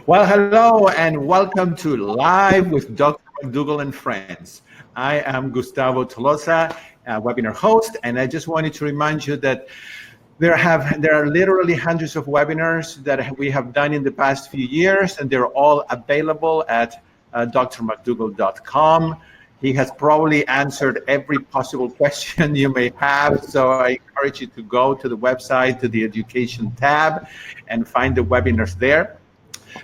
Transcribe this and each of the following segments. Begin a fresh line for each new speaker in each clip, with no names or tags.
Well, hello and welcome to Live with Dr. McDougall and Friends. I am Gustavo Tolosa, webinar host, and I just wanted to remind you that there are literally hundreds of webinars that we have done in the past few years, and they're all available at drmcdougal.com. He has probably answered every possible question you may have, so I encourage you to go to the website, to the education tab, and find the webinars there.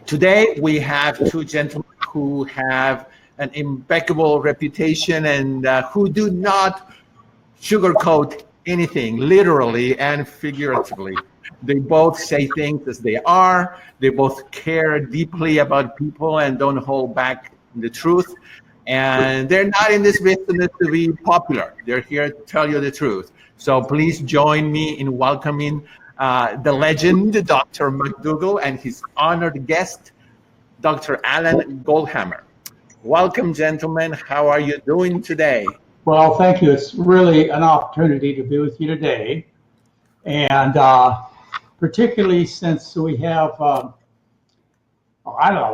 Today, we have two gentlemen who have an impeccable reputation and who do not sugarcoat anything, literally and figuratively. They both say things as they are. They both care deeply about people and don't hold back the truth. And they're not in this business to be popular. They're here to tell you the truth. So please join me in welcoming the legend, Dr. McDougall, and his honored guest, Dr. Alan Goldhamer. Welcome, gentlemen. How are you doing today?
Well, thank you. It's really an opportunity to be with you today. And particularly since we have,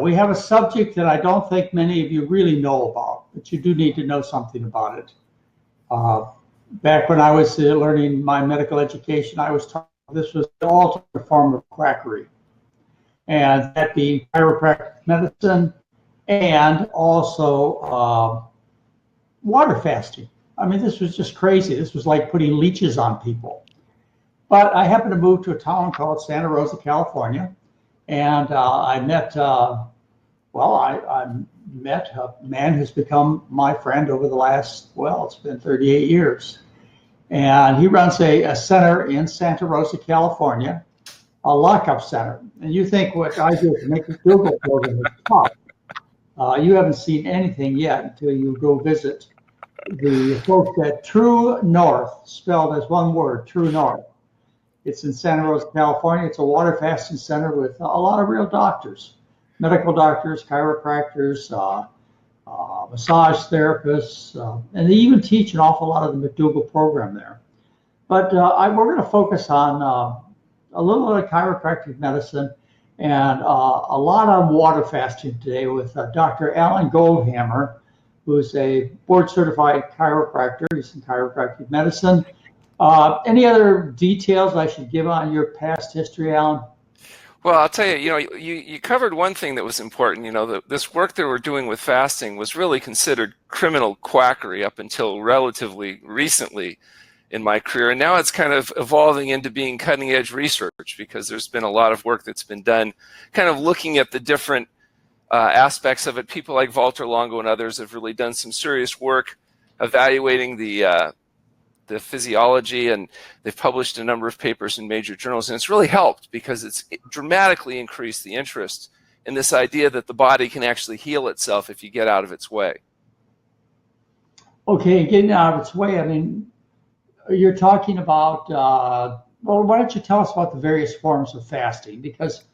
we have a subject that I don't think many of you really know about, but you do need to know something about it. Back when I was learning my medical education, I was taught this was the ultimate form of quackery, and that being chiropractic medicine and also water fasting. I mean, this was just crazy. This was like putting leeches on people. But I happened to move to a town called Santa Rosa, California, and I met, I met a man who's become my friend over the last, it's been 38 years. And he runs a center in Santa Rosa, California, a lockup center. And you think what I do to make the Mcdougal Program is tough. You haven't seen anything yet until you go visit the folks at True North, spelled as one word, True North. It's in Santa Rosa, California. It's a water fasting center with a lot of real doctors, medical doctors, chiropractors, massage therapists, and they even teach an awful lot of the Mcdougal program there. But we're going to focus on a little bit of chiropractic medicine and a lot on water fasting today with Dr. Alan Goldhamer, who's a board-certified chiropractor. He's in chiropractic medicine. Any other details I should give on your past history, Alan?
Well, I'll tell you, you covered one thing that was important. This work that we're doing with fasting was really considered criminal quackery up until relatively recently in my career. And now it's kind of evolving into being cutting-edge research because there's been a lot of work that's been done kind of looking at the different aspects of it. People like Walter Longo and others have really done some serious work evaluating the physiology, and they've published a number of papers in major journals, and it's really helped because it's dramatically increased the interest in this idea that the body can actually heal itself if you get out of its way.
Okay, getting out of its way, I mean, you're talking about, why don't you tell us about the various forms of fasting? Because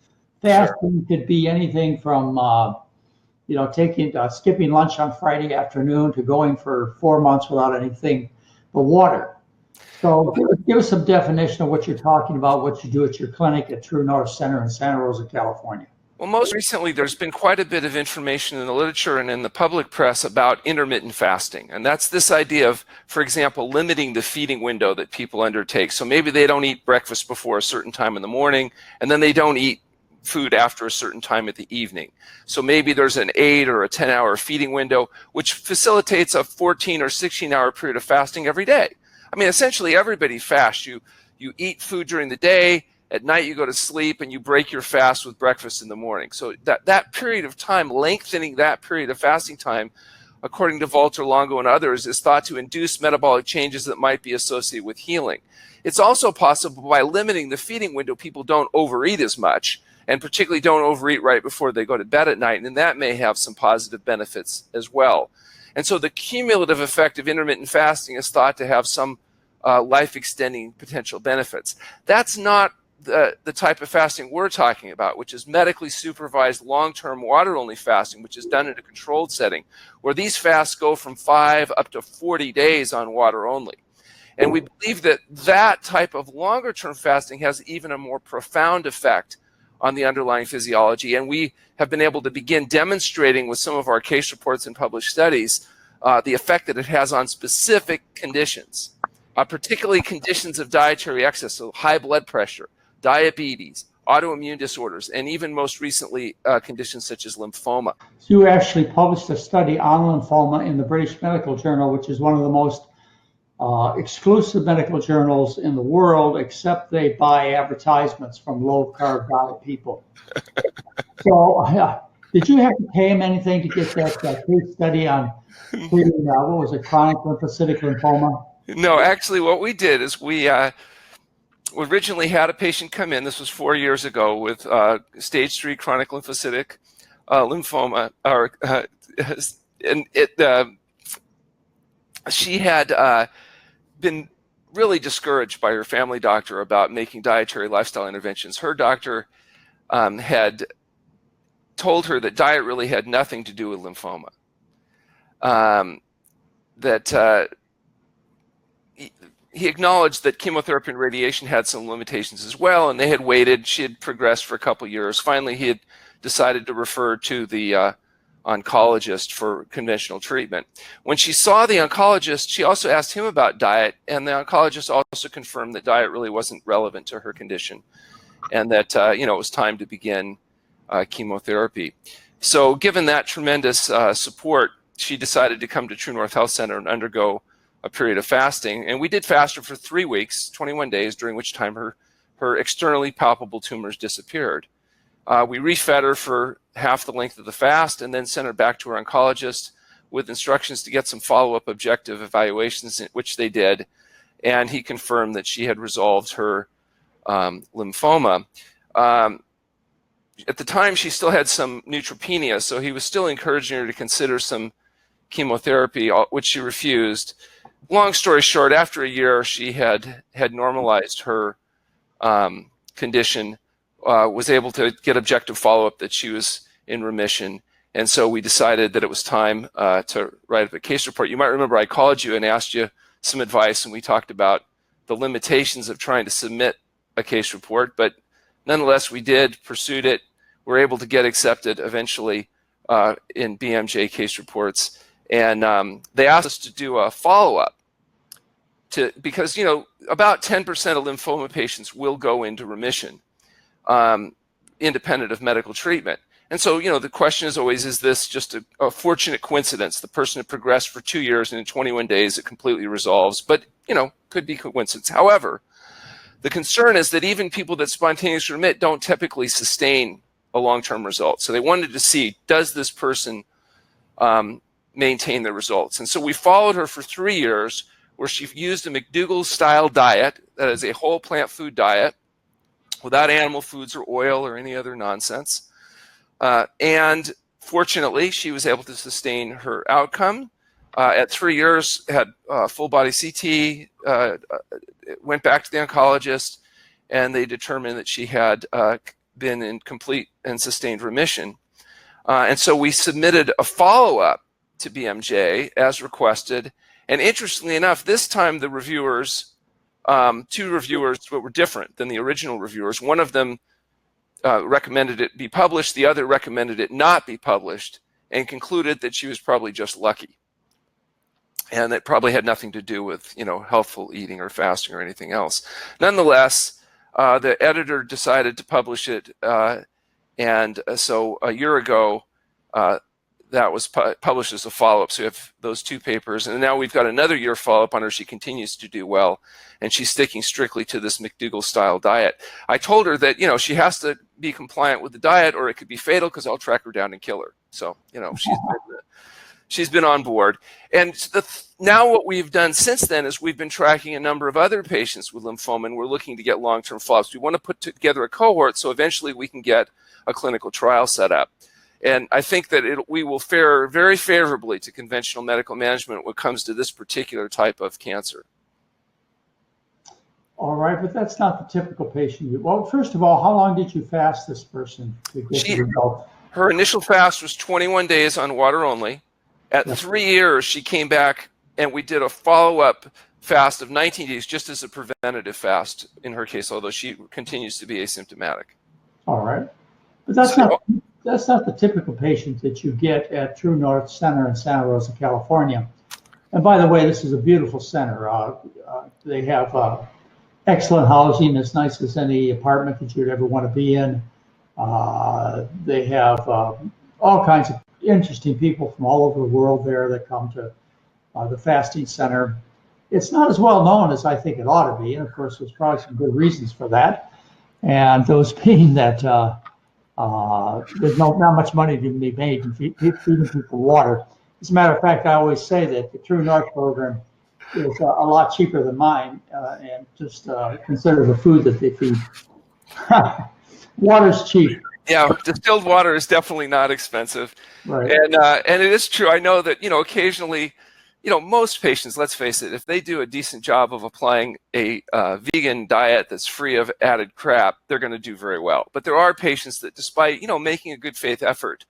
fasting could be anything from, skipping lunch on Friday afternoon to going for 4 months without anything but water. So give us some definition of what you're talking about, what you do at your clinic at True North Center in Santa Rosa, California.
Well, most recently, there's been quite a bit of information in the literature and in the public press about intermittent fasting. And that's this idea of, for example, limiting the feeding window that people undertake. So maybe they don't eat breakfast before a certain time in the morning, and then they don't eat food after a certain time at the evening. So maybe there's an 8 or a 10-hour feeding window, which facilitates a 14 or 16-hour period of fasting every day. I mean, essentially everybody fasts. You eat food during the day, at night you go to sleep, and you break your fast with breakfast in the morning. So that period of time, lengthening that period of fasting time, according to Walter Longo and others, is thought to induce metabolic changes that might be associated with healing. It's also possible by limiting the feeding window, people don't overeat as much, and particularly don't overeat right before they go to bed at night, and that may have some positive benefits as well. And so the cumulative effect of intermittent fasting is thought to have some life-extending potential benefits. That's not the type of fasting we're talking about, which is medically supervised long-term water-only fasting, which is done in a controlled setting, where these fasts go from 5 up to 40 days on water only. And we believe that that type of longer-term fasting has even a more profound effect on the underlying physiology. And we have been able to begin demonstrating with some of our case reports and published studies the effect that it has on specific conditions, particularly conditions of dietary excess, so high blood pressure, diabetes, autoimmune disorders, and even most recently conditions such as lymphoma.
So you actually published a study on lymphoma in the British Medical Journal, which is one of the most exclusive medical journals in the world, except they buy advertisements from low-carb diet people. So did you have to pay him anything to get that case study on treating, what was it, chronic lymphocytic lymphoma?
No, actually what we did is we originally had a patient come in, this was 4 years ago, with stage 3 chronic lymphocytic lymphoma, she had been really discouraged by her family doctor about making dietary lifestyle interventions. Her doctor had told her that diet really had nothing to do with lymphoma. He acknowledged that chemotherapy and radiation had some limitations as well, and they had waited. She had progressed for a couple of years. Finally, he had decided to refer to the oncologist for conventional treatment. When she saw the oncologist, she also asked him about diet, and the oncologist also confirmed that diet really wasn't relevant to her condition, and that it was time to begin chemotherapy. So given that tremendous support, she decided to come to True North Health Center and undergo a period of fasting. And we did fast her for 3 weeks, 21 days, during which time her externally palpable tumors disappeared. We refed her for half the length of the fast and then sent her back to her oncologist with instructions to get some follow-up objective evaluations, which they did. And he confirmed that she had resolved her lymphoma. At the time, she still had some neutropenia, so he was still encouraging her to consider some chemotherapy, which she refused. Long story short, after a year, she had normalized her condition, was able to get objective follow-up that she was in remission. And so we decided that it was time to write up a case report. You might remember I called you and asked you some advice, and we talked about the limitations of trying to submit a case report. But nonetheless, we did, pursued it. We were able to get accepted eventually in BMJ case reports. And they asked us to do a follow-up because, about 10% of lymphoma patients will go into remission independent of medical treatment. And so, the question is always, is this just a fortunate coincidence? The person had progressed for 2 years and in 21 days it completely resolves, but, could be coincidence. However, the concern is that even people that spontaneously remit don't typically sustain a long-term result. So they wanted to see, does this person maintain the results? And so we followed her for 3 years where she used a McDougall style diet, that is a whole plant food diet, without animal foods or oil or any other nonsense. And fortunately, she was able to sustain her outcome. At 3 years, had full body CT, went back to the oncologist, and they determined that she had been in complete and sustained remission. And so we submitted a follow-up to BMJ as requested. And interestingly enough, this time the reviewers, 2 reviewers were different than the original reviewers. One of them recommended it be published. The other recommended it not be published and concluded that she was probably just lucky. And it probably had nothing to do with, healthful eating or fasting or anything else. Nonetheless, the editor decided to publish it. And so a year ago, that was published as a follow-up. So we have those 2 papers. And now we've got another year follow-up on her. She continues to do well. And she's sticking strictly to this McDougall-style diet. I told her that, she has to be compliant with the diet or it could be fatal because I'll track her down and kill her. So, she's been on board. And now what we've done since then is we've been tracking a number of other patients with lymphoma, and we're looking to get long-term follow-ups. We want to put together a cohort so eventually we can get a clinical trial set up. And I think that we will fare very favorably to conventional medical management when it comes to this particular type of cancer.
All right, but that's not the typical patient. Well, first of all, how long did you fast this person to get the result?
Her initial fast was 21 days on water only. At 3 years, she came back and we did a follow-up fast of 19 days just as a preventative fast in her case, although she continues to be asymptomatic.
All right. But that's not the typical patient that you get at True North Center in Santa Rosa, California. And by the way, this is a beautiful center. They have excellent housing, as nice as any apartment that you'd ever want to be in. They have all kinds of interesting people from all over the world there that come to the fasting center. It's not as well known as I think it ought to be, and of course there's probably some good reasons for that. And those being that there's not much money to be made in feeding people water. As a matter of fact, I always say that the True North program is a lot cheaper than mine, and just consider the food that they feed. Water's cheap.
Yeah, distilled water is definitely not expensive,
Right.
And it is true. I know that occasionally, most patients, let's face it, if they do a decent job of applying a vegan diet that's free of added crap, they're going to do very well. But there are patients that, despite making a good faith effort,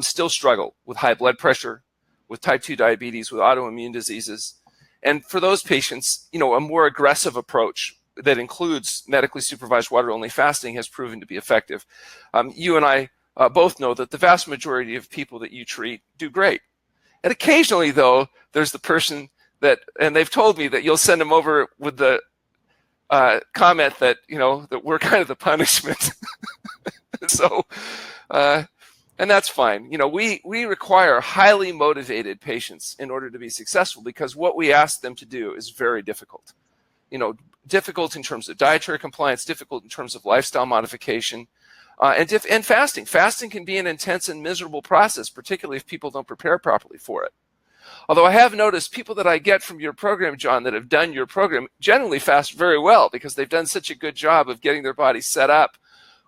still struggle with high blood pressure, with type 2 diabetes, with autoimmune diseases. And for those patients, a more aggressive approach that includes medically supervised water-only fasting has proven to be effective. You and I both know that the vast majority of people that you treat do great. And occasionally, though, there's the person that, and they've told me that you'll send them over with the comment that, that we're kind of the punishment. So, and that's fine. We require highly motivated patients in order to be successful, because what we ask them to do is very difficult. Difficult in terms of dietary compliance, difficult in terms of lifestyle modification, and fasting. Fasting can be an intense and miserable process, particularly if people don't prepare properly for it. Although I have noticed people that I get from your program, John, that have done your program generally fast very well, because they've done such a good job of getting their body set up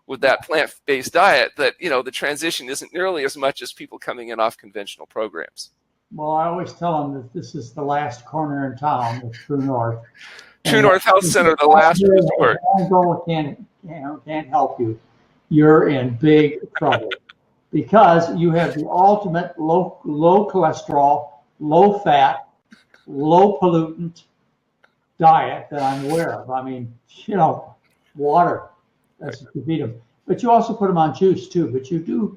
with that plant-based diet that, the transition isn't nearly as much as people coming in off conventional programs.
Well, I always tell them that this is the last corner in town with True North.
True North Health Center, the last resort.
Alan Goldhamer can't help you. You're in big trouble, because you have the ultimate low cholesterol, low fat, low pollutant diet that I'm aware of. I mean, water, that's what you feed them. But you also put them on juice too. But you do.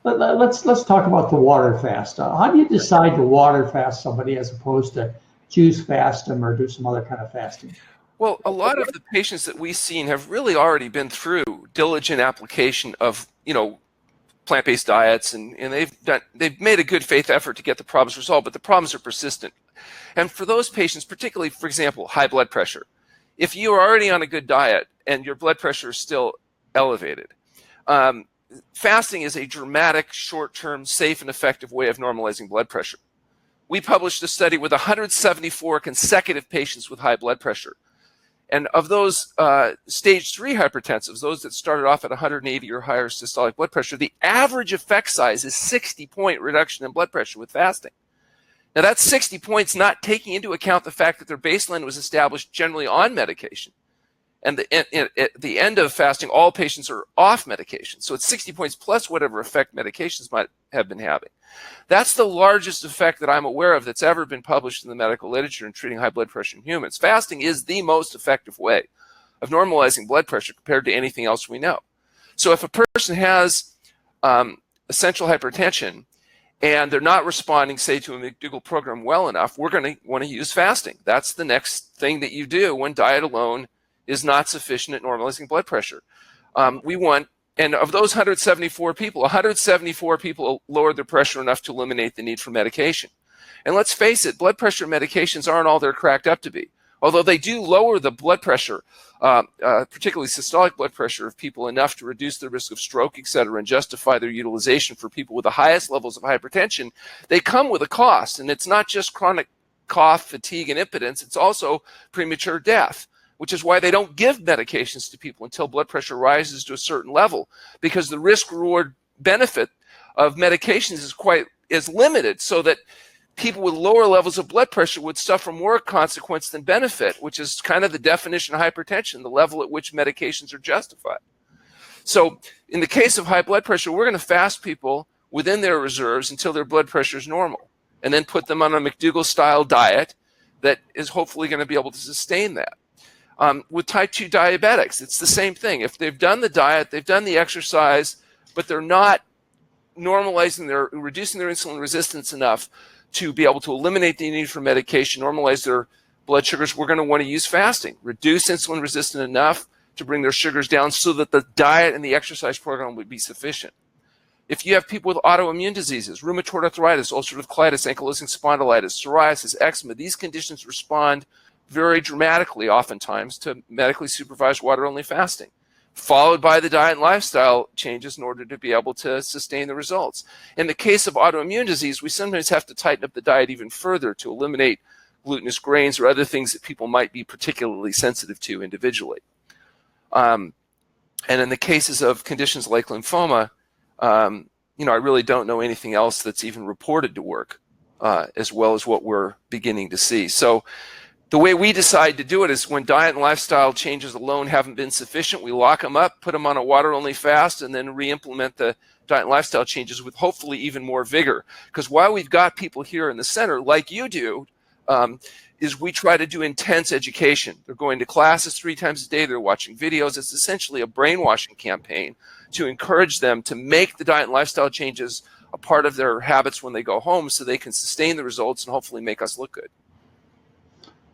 Let's talk about the water fast. How do you decide to water fast somebody as opposed to juice fast them or do some other kind of fasting?
Well, a lot of the patients that we've seen have really already been through diligent application of, plant-based diets, and they've made a good faith effort to get the problems resolved, but the problems are persistent. And for those patients, particularly, for example, high blood pressure, if you are already on a good diet and your blood pressure is still elevated, fasting is a dramatic, short-term, safe and effective way of normalizing blood pressure. We published a study with 174 consecutive patients with high blood pressure. And of those stage 3 hypertensives, those that started off at 180 or higher systolic blood pressure, the average effect size is 60-point reduction in blood pressure with fasting. Now, that's 60 points not taking into account the fact that their baseline was established generally on medication. And at the end of fasting, all patients are off medication. So it's 60 points plus whatever effect medications might have been having. That's the largest effect that I'm aware of that's ever been published in the medical literature in treating high blood pressure in humans. Fasting is the most effective way of normalizing blood pressure compared to anything else we know. So if a person has essential hypertension and they're not responding, say, to a McDougall program well enough, we're going to want to use fasting. That's the next thing that you do when diet alone is not sufficient at normalizing blood pressure. And of those 174 people lowered their pressure enough to eliminate the need for medication. And let's face it, blood pressure medications aren't all they're cracked up to be. Although they do lower the blood pressure, particularly systolic blood pressure of people enough to reduce the risk of stroke, et cetera, and justify their utilization for people with the highest levels of hypertension, they come with a cost. And it's not just chronic cough, fatigue, and impotence, it's also premature death, which is why they don't give medications to people until blood pressure rises to a certain level, because the risk-reward benefit of medications is limited, so that people with lower levels of blood pressure would suffer more consequence than benefit, which is kind of the definition of hypertension, the level at which medications are justified. So in the case of high blood pressure, we're going to fast people within their reserves until their blood pressure is normal, and then put them on a McDougall-style diet that is hopefully going to be able to sustain that. With type 2 diabetics, it's the same thing. If they've done the diet, they've done the exercise, but they're not reducing their insulin resistance enough to be able to eliminate the need for medication, normalize their blood sugars, we're going to want to use fasting. Reduce insulin resistant enough to bring their sugars down so that the diet and the exercise program would be sufficient. If you have people with autoimmune diseases, rheumatoid arthritis, ulcerative colitis, ankylosing spondylitis, psoriasis, eczema, these conditions respond very dramatically oftentimes to medically supervised water-only fasting, followed by the diet and lifestyle changes in order to be able to sustain the results. In the case of autoimmune disease, we sometimes have to tighten up the diet even further to eliminate glutinous grains or other things that people might be particularly sensitive to individually. And in the cases of conditions like lymphoma, I really don't know anything else that's even reported to work as well as what we're beginning to see. So the way we decide to do it is when diet and lifestyle changes alone haven't been sufficient, we lock them up, put them on a water-only fast, and then re-implement the diet and lifestyle changes with hopefully even more vigor. Because while we've got people here in the center, like you do, is we try to do intense education. They're going to classes 3 times a day. They're watching videos. It's essentially a brainwashing campaign to encourage them to make the diet and lifestyle changes a part of their habits when they go home so they can sustain the results and hopefully make us look good.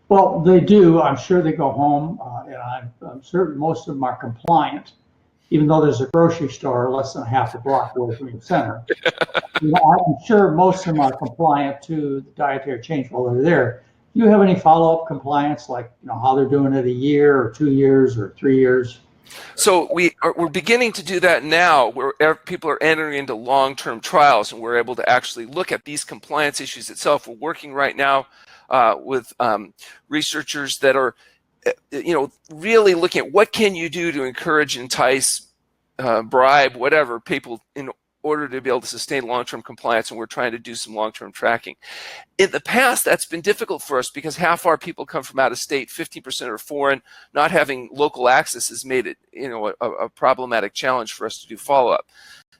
Well, they do. I'm sure they go home, and I'm certain most of them are compliant, even though there's a grocery store less than half a block away from the center. I'm sure most of them are compliant to the dietary change while they're there. Do you have any follow-up compliance, like how they're doing it a year or 2 years or 3 years?
So we're beginning to do that now, where people are entering into long-term trials, and we're able to actually look at these compliance issues itself. We're working right now with researchers that are, really looking at what can you do to encourage, entice, bribe, whatever, people in order to be able to sustain long-term compliance, and we're trying to do some long-term tracking. In the past, that's been difficult for us because half our people come from out of state, 50% are foreign. Not having local access has made it, a problematic challenge for us to do follow-up.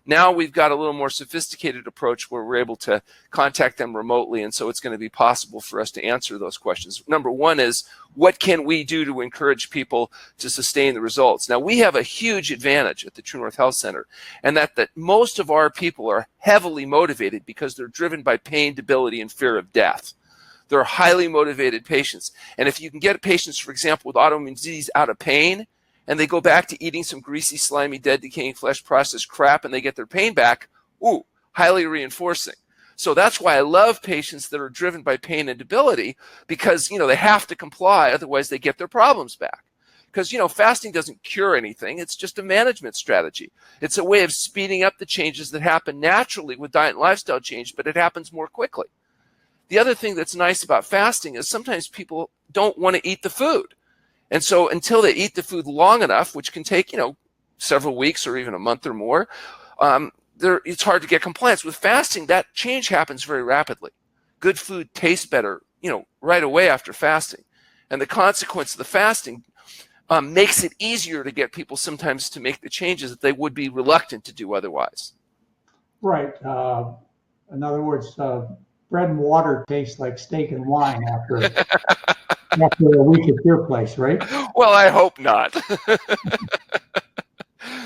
Now we've got a little more sophisticated approach where we're able to contact them remotely, and so it's going to be possible for us to answer those questions. Number one is, what can we do to encourage people to sustain the results? Now, we have a huge advantage at the True North Health Center, and that most of our people are heavily motivated because they're driven by pain, debility, and fear of death. They're highly motivated patients. And if you can get patients, for example, with autoimmune disease out of pain, and they go back to eating some greasy, slimy, dead, decaying flesh processed crap, and they get their pain back, ooh, highly reinforcing. So that's why I love patients that are driven by pain and debility, because, they have to comply, otherwise they get their problems back. Because, fasting doesn't cure anything. It's just a management strategy. It's a way of speeding up the changes that happen naturally with diet and lifestyle change, but it happens more quickly. The other thing that's nice about fasting is sometimes people don't want to eat the food. And so until they eat the food long enough, which can take, several weeks or even a month or more, it's hard to get compliance. With fasting, that change happens very rapidly. Good food tastes better, right away after fasting. And the consequence of the fasting makes it easier to get people sometimes to make the changes that they would be reluctant to do otherwise.
Right. In other words, bread and water taste like steak and wine after a week at your place, right?
Well, I hope not.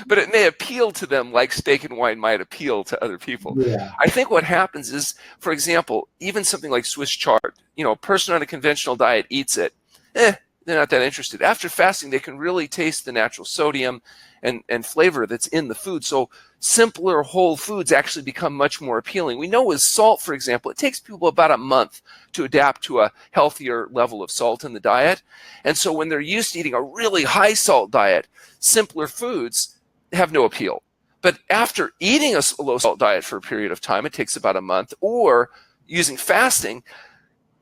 But it may appeal to them like steak and wine might appeal to other people.
Yeah.
I think what happens is, for example, even something like Swiss chard, a person on a conventional diet eats it, they're not that interested. After fasting, they can really taste the natural sodium and flavor that's in the food. So simpler whole foods actually become much more appealing. We know with salt, for example, it takes people about a month to adapt to a healthier level of salt in the diet. And so when they're used to eating a really high salt diet, simpler foods have no appeal. But after eating a low salt diet for a period of time, it takes about a month, or using fasting,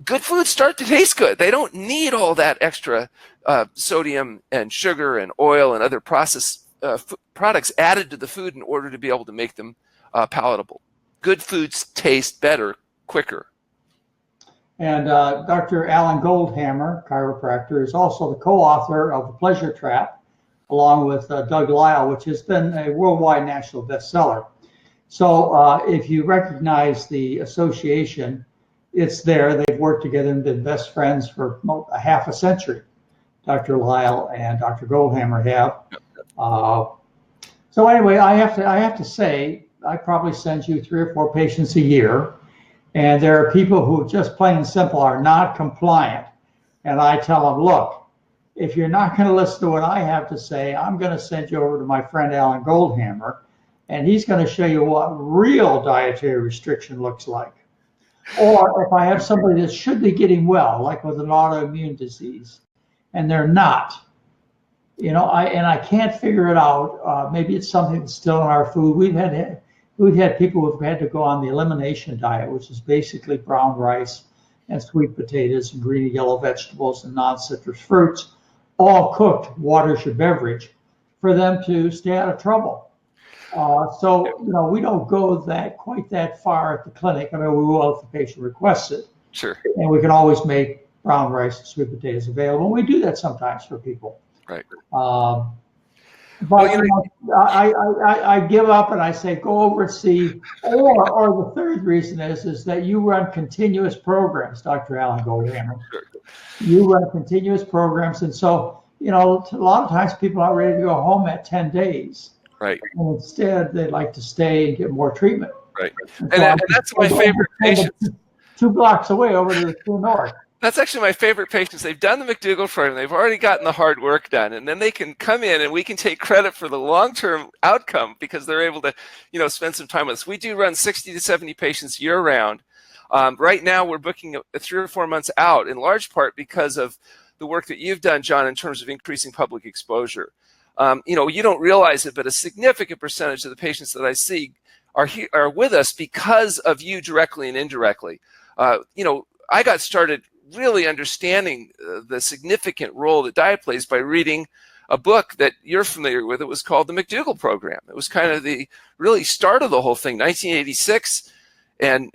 good foods start to taste good. They don't need all that extra sodium and sugar and oil and other processed products added to the food in order to be able to make them palatable. Good foods taste better quicker.
And Dr. Alan Goldhamer, chiropractor, is also the co-author of The Pleasure Trap, along with Doug Lyle, which has been a worldwide national bestseller. So if you recognize the association, it's there. They've worked together and been best friends for a half a century. Dr. Lyle and Dr. Goldhamer have. So anyway, I have to say, I probably send you 3 or 4 patients a year, and there are people who just plain and simple are not compliant. And I tell them, look, if you're not going to listen to what I have to say, I'm going to send you over to my friend Alan Goldhamer, and he's going to show you what real dietary restriction looks like. Or if I have somebody that should be getting well, like with an autoimmune disease, and they're not, I can't figure it out. Maybe it's something that's still in our food. We've had people who've had to go on the elimination diet, which is basically brown rice and sweet potatoes and green and yellow vegetables and non-citrus fruits, all cooked, water's your beverage, for them to stay out of trouble. So we don't go quite that far at the clinic. I mean, we will if the patient requests it.
Sure.
And we can always make brown rice and sweet potatoes available. We do that sometimes for people.
Right.
But I give up and I say, go over and see. Or the third reason is that you run continuous programs, Dr. Alan Goldhamer.
Sure.
You run continuous programs. And so, a lot of times people are ready to go home at 10 days.
Right.
And instead, they'd like to stay and get more treatment.
Right. And that's my favorite patients.
2 blocks away over to the true north.
That's actually my favorite patients. They've done the McDougall Program. They've already gotten the hard work done. And then they can come in and we can take credit for the long-term outcome because they're able to, spend some time with us. We do run 60 to 70 patients year-round. Right now, we're booking 3 or 4 months out, in large part because of the work that you've done, John, in terms of increasing public exposure. You don't realize it, but a significant percentage of the patients that I see are with us because of you directly and indirectly. I got started really understanding the significant role that diet plays by reading a book that you're familiar with. It was called the McDougall Program. It was kind of the really start of the whole thing, 1986. And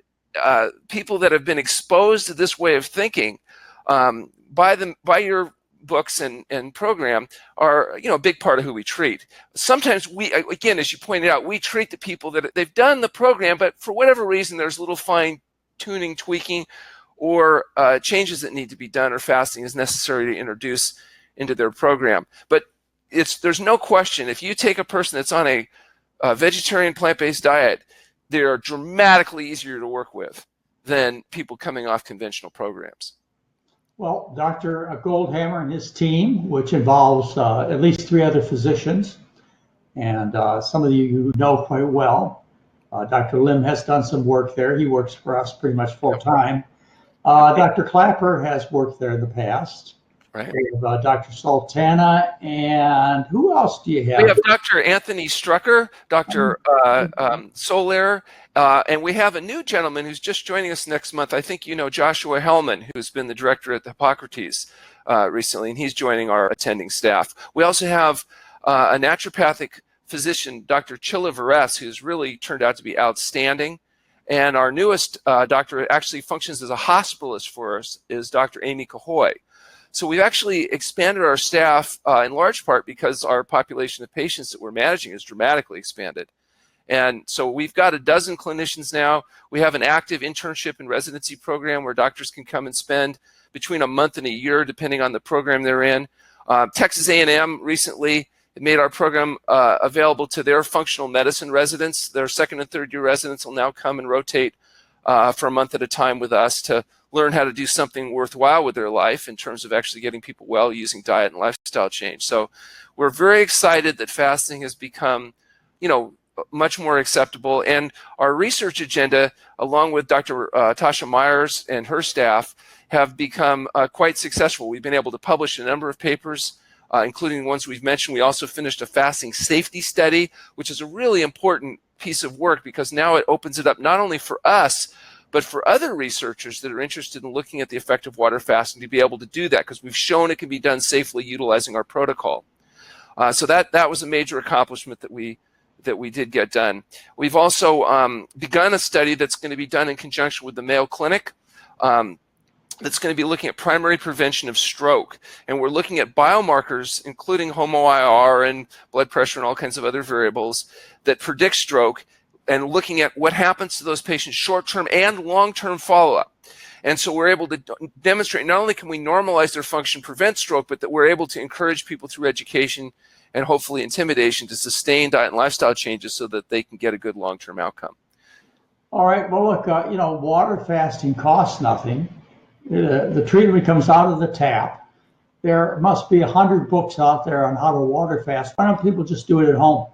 people that have been exposed to this way of thinking by your books and program are a big part of who we treat. Sometimes we, again, as you pointed out, we treat the people that they've done the program, but for whatever reason there's a little fine tuning, tweaking, or changes that need to be done, or fasting is necessary to introduce into their program. But there's no question, if you take a person that's on a vegetarian plant-based diet, they are dramatically easier to work with than people coming off conventional programs.
Well, Dr. Goldhamer and his team, which involves at least 3 other physicians, and some of you know quite well. Dr. Lim has done some work there. He works for us pretty much full time. Dr. Clapper has worked there in the past.
Right.
We have Dr. Sultana, and who else do you have?
We have Dr. Anthony Strucker, Dr. Soler, and we have a new gentleman who's just joining us next month. I think you know Joshua Hellman, who's been the director at the Hippocrates recently, and he's joining our attending staff. We also have a naturopathic physician, Dr. Chilla Vares, who's really turned out to be outstanding. And our newest doctor actually functions as a hospitalist for us is Dr. Amy Cahoy. So we've actually expanded our staff in large part because our population of patients that we're managing has dramatically expanded. And so we've got a dozen clinicians now. We have an active internship and residency program where doctors can come and spend between a month and a year, depending on the program they're in. Texas A&M recently made our program available to their functional medicine residents. Their 2nd and 3rd year residents will now come and rotate for a month at a time with us to learn how to do something worthwhile with their life in terms of actually getting people well using diet and lifestyle change. So we're very excited that fasting has become, much more acceptable. And our research agenda, along with Dr. Tasha Myers and her staff, have become quite successful. We've been able to publish a number of papers, including the ones we've mentioned. We also finished a fasting safety study, which is a really important piece of work because now it opens it up not only for us, but for other researchers that are interested in looking at the effect of water fasting to be able to do that, because we've shown it can be done safely utilizing our protocol. So that was a major accomplishment that we did get done. We've also begun a study that's going to be done in conjunction with the Mayo Clinic that's going to be looking at primary prevention of stroke. And we're looking at biomarkers, including HOMO-IR and blood pressure and all kinds of other variables that predict stroke, and looking at what happens to those patients short-term and long-term follow-up. And so we're able to demonstrate not only can we normalize their function, prevent stroke, but that we're able to encourage people through education and hopefully intimidation to sustain diet and lifestyle changes so that they can get a good long-term outcome.
All right. Well, look, water fasting costs nothing. The treatment comes out of the tap. There must be 100 books out there on how to water fast. Why don't people just do it at home?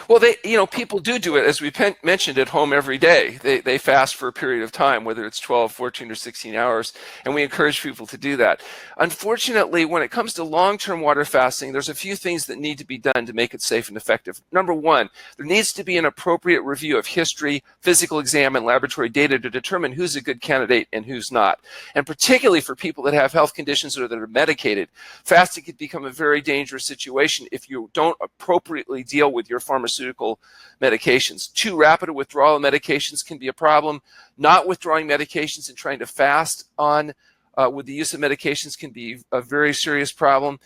Well, people do it, as we mentioned, at home every day. They fast for a period of time, whether it's 12, 14, or 16 hours, and we encourage people to do that. Unfortunately, when it comes to long-term water fasting, there's a few things that need to be done to make it safe and effective. Number one, there needs to be an appropriate review of history, physical exam, and laboratory data to determine who's a good candidate and who's not. And particularly for people that have health conditions or that are medicated, fasting could become a very dangerous situation if you don't appropriately deal with your pharmaceutical medications. Too rapid a withdrawal of medications can be a problem. Not withdrawing medications and trying to fast on with the use of medications can be a very serious problem.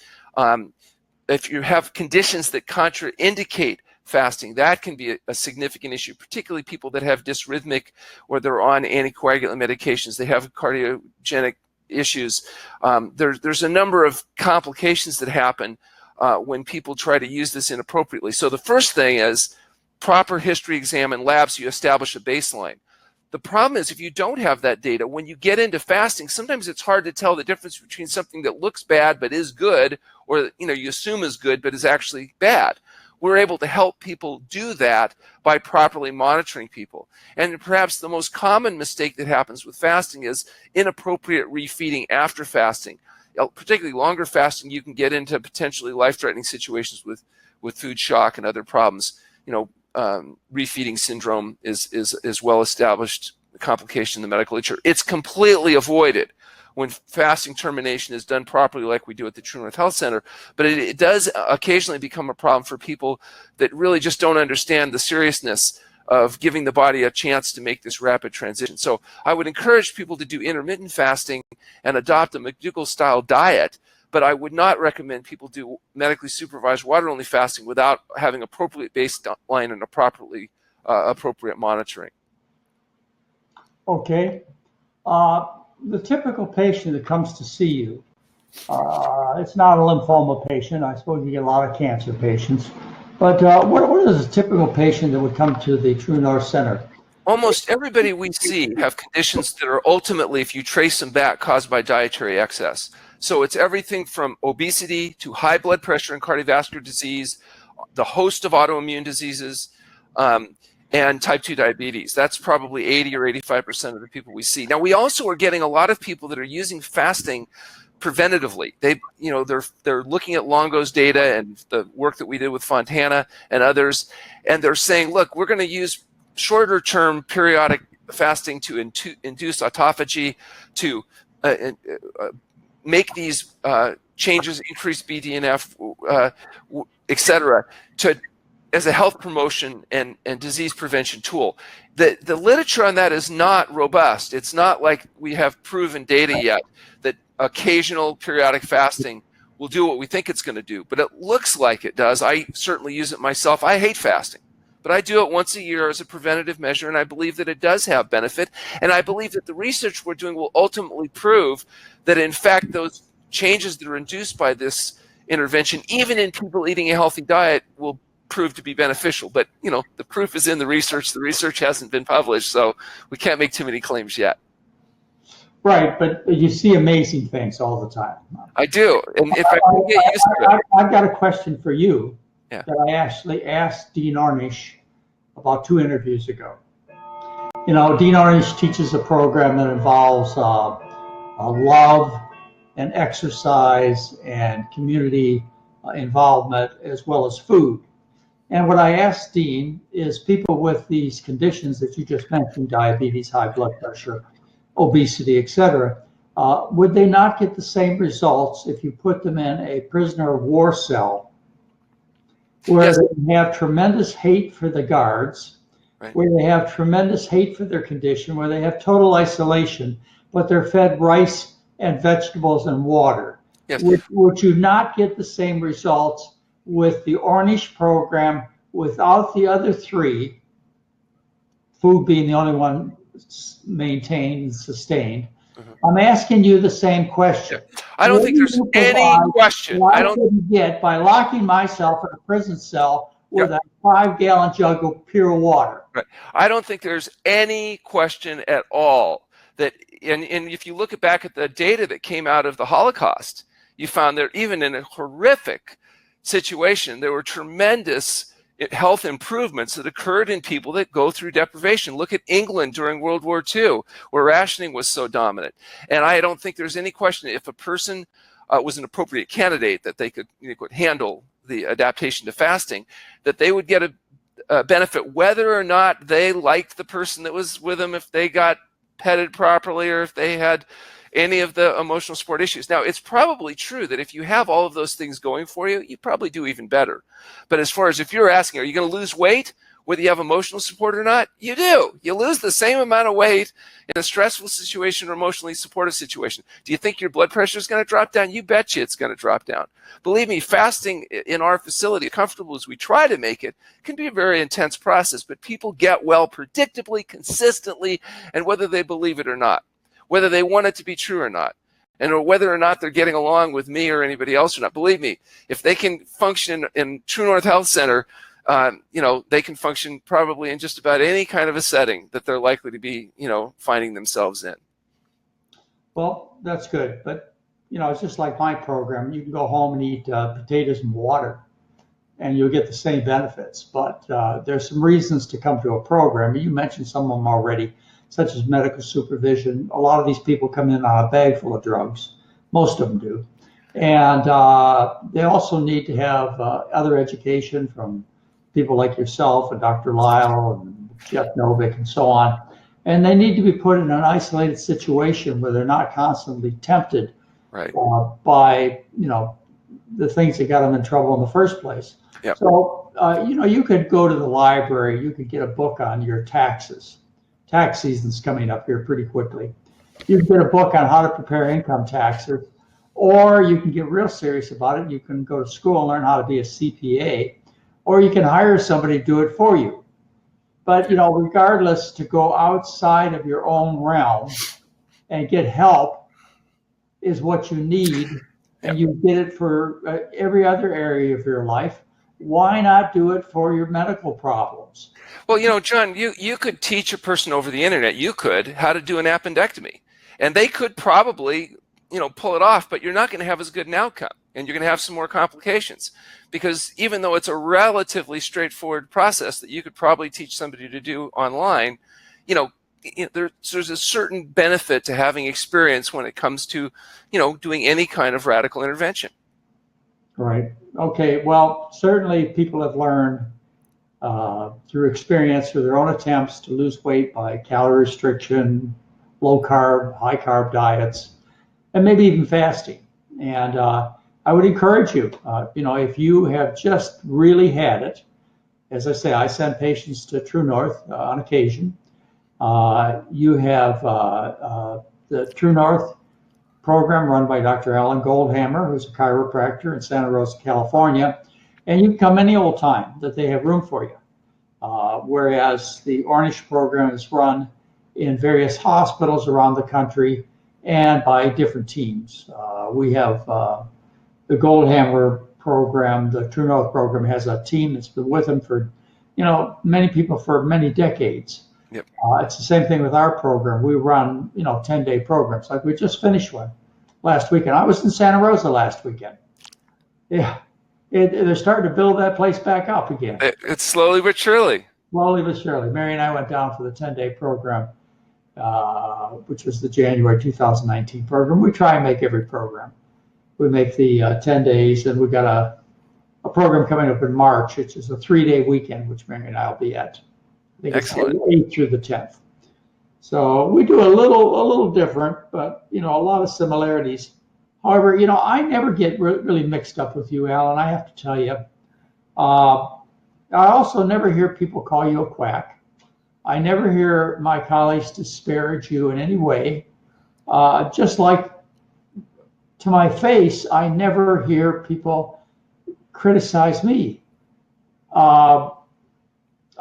If you have conditions that contraindicate fasting, that can be a significant issue, particularly people that have dysrhythmic or they're on anticoagulant medications, they have cardiogenic issues. There's a number of complications that happen when people try to use this inappropriately. So the first thing is proper history exam and labs, you establish a baseline. The problem is if you don't have that data, when you get into fasting, sometimes it's hard to tell the difference between something that looks bad but is good, or you assume is good but is actually bad. We're able to help people do that by properly monitoring people. And perhaps the most common mistake that happens with fasting is inappropriate refeeding after fasting. Particularly longer fasting, you can get into potentially life-threatening situations with food shock and other problems. Refeeding syndrome is well-established complication in the medical literature. It's completely avoided when fasting termination is done properly like we do at the True North Health Center, but it does occasionally become a problem for people that really just don't understand the seriousness of giving the body a chance to make this rapid transition. So I would encourage people to do intermittent fasting and adopt a McDougall-style diet, but I would not recommend people do medically supervised water-only fasting without having appropriate baseline and appropriate monitoring.
Okay. The typical patient that comes to see you, it's not a lymphoma patient. I suppose you get a lot of cancer patients. But what is a typical patient that would come to the True North Center?
Almost everybody we see have conditions that are ultimately, if you trace them back, caused by dietary excess. So it's everything from obesity to high blood pressure and cardiovascular disease, the host of autoimmune diseases, and type 2 diabetes. That's probably 80 or 85% of the people we see. Now, we also are getting a lot of people that are using fasting preventatively. They're looking at Longo's data and the work that we did with Fontana and others, and they're saying, look, we're going to use shorter term periodic fasting to induce autophagy, to make these changes, increase BDNF, et cetera, as a health promotion and disease prevention tool. The literature on that is not robust. It's not like we have proven data yet that occasional periodic fasting will do what we think it's going to do, but it looks like it does. I certainly use it myself. I hate fasting, but I do it once a year as a preventative measure, and I believe that it does have benefit, and I believe that the research we're doing will ultimately prove that, in fact, those changes that are induced by this intervention, even in people eating a healthy diet, will prove to be beneficial. But the proof is in the research. The research hasn't been published, so we can't make too many claims yet.
Right, but you see amazing things all the time.
I do, and if I can get used to it.
I've got a question for you
that
I actually asked Dean Ornish about 2 interviews ago. Dean Ornish teaches a program that involves love and exercise and community involvement as well as food. And what I asked Dean is people with these conditions that you just mentioned, diabetes, high blood pressure, obesity, etc., would they not get the same results if you put them in a prisoner of war cell where
Yes.
they have tremendous hate for the guards,
Right.
where they have tremendous hate for their condition, where they have total isolation, but they're fed rice and vegetables and water?
Yes.
Would you not get the same results with the Ornish program without the other 3, food being the only one maintained and sustained, I'm asking you the same question.
I don't think there's any question.
I couldn't get by locking myself in a prison cell with a 5-gallon jug of pure water.
Right. I don't think there's any question at all that, and if you look back at the data that came out of the Holocaust, you found that even in a horrific situation, there were tremendous health improvements that occurred in people that go through deprivation. Look at England during World War II, where rationing was so dominant. And I don't think there's any question if a person was an appropriate candidate that they could handle the adaptation to fasting, that they would get a benefit whether or not they liked the person that was with them, if they got petted properly, or if they had any of the emotional support issues. Now, it's probably true that if you have all of those things going for you, you probably do even better. But as far as if you're asking, are you going to lose weight whether you have emotional support or not? You do. You lose the same amount of weight in a stressful situation or emotionally supportive situation. Do you think your blood pressure is going to drop down? You betcha it's going to drop down. Believe me, fasting in our facility, comfortable as we try to make it, can be a very intense process, but people get well predictably, consistently, and whether they believe it or not, whether they want it to be true or not, and whether or not they're getting along with me or anybody else or not. Believe me, if they can function in True North Health Center, they can function probably in just about any kind of a setting that they're likely to be, finding themselves in.
Well, that's good. But, it's just like my program. You can go home and eat potatoes and water, and you'll get the same benefits. But there's some reasons to come to a program. You mentioned some of them already, such as medical supervision. A lot of these people come in on a bag full of drugs. Most of them do. And they also need to have other education from people like yourself and Dr. Lyle and Jeff Novick and so on. And they need to be put in an isolated situation where they're not constantly tempted by, the things that got them in trouble in the first place.
Yep.
So, you could go to the library, you could get a book on your taxes. Tax season's coming up here pretty quickly. You can get a book on how to prepare income taxes, or you can get real serious about it. You can go to school and learn how to be a CPA, or you can hire somebody to do it for you. But, regardless, to go outside of your own realm and get help is what you need, and you get it for every other area of your life. Why not do it for your medical problems?
Well, John, you could teach a person over the internet, you could, how to do an appendectomy. And they could probably, pull it off, but you're not going to have as good an outcome. And you're going to have some more complications. Because even though it's a relatively straightforward process that you could probably teach somebody to do online, there's a certain benefit to having experience when it comes to, doing any kind of radical intervention.
Right. Okay. Well, certainly people have learned through experience, through their own attempts to lose weight by calorie restriction, low carb, high carb diets, and maybe even fasting. And I would encourage you, if you have just really had it, as I say, I send patients to True North on occasion. You have the True North program run by Dr. Alan Goldhamer, who's a chiropractor in Santa Rosa, California, and you can come any old time that they have room for you. Whereas the Ornish program is run in various hospitals around the country and by different teams. We have the Goldhamer program, the True North program has a team that's been with them for, many people for many decades.
Yep.
It's the same thing with our program. We run, 10-day programs. Like we just finished one last weekend. I was in Santa Rosa last weekend. Yeah, they're starting to build that place back up again.
It's slowly but surely.
Slowly but surely. Mary and I went down for the 10-day program, which was the January 2019 program. We try and make every program. We make the 10 days, and we've got a program coming up in March, which is a 3-day weekend, which Mary and I will be at. I think
Excellent.
It's 8th through the 10th. So we do a little different, but a lot of similarities. However, I never get really mixed up with you, Alan. I have to tell you. I also never hear people call you a quack. I never hear my colleagues disparage you in any way. Just like to my face, I never hear people criticize me.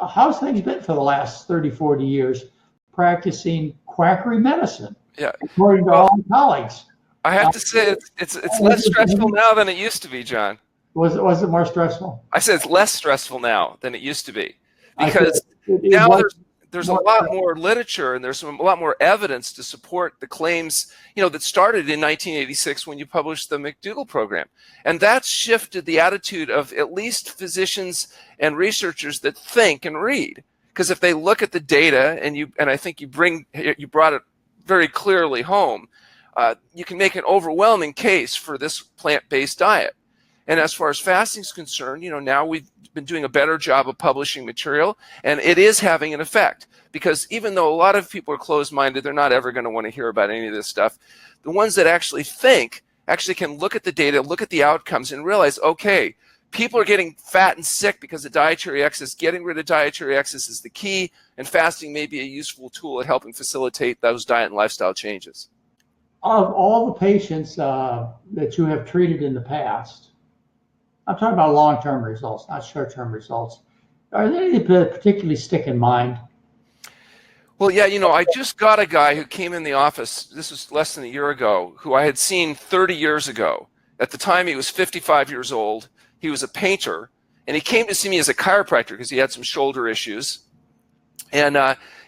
How's things been for the last 30, 40 years practicing quackery medicine?
Yeah.
according to
Well,
all my colleagues.
I have to say it's less stressful now than it used to be, John.
Was it more stressful?
I said it's less stressful now than it used to be,
I said
because
it
now
was
there's a
more
lot
stressful.
more literature and there's a lot more evidence to support the claims, that started in 1986 when you published the McDougall Program. And that's shifted the attitude of at least physicians and researchers that think and read. Because if they look at the data, and I think you brought it very clearly home, you can make an overwhelming case for this plant-based diet. And as far as fasting is concerned, now we've been doing a better job of publishing material, and it is having an effect. Because even though a lot of people are closed-minded, they're not ever going to want to hear about any of this stuff. The ones that actually think actually can look at the data, look at the outcomes, and realize, okay, people are getting fat and sick because of dietary excess. Getting rid of dietary excess is the key, and fasting may be a useful tool at helping facilitate those diet and lifestyle changes.
Of all the patients that you have treated in the past, I'm talking about long-term results, not short-term results. Are there any that particularly stick in mind?
Well, yeah, I just got a guy who came in the office, this was less than a year ago, who I had seen 30 years ago. At the time, he was 55 years old. He was a painter, and he came to see me as a chiropractor because he had some shoulder issues. And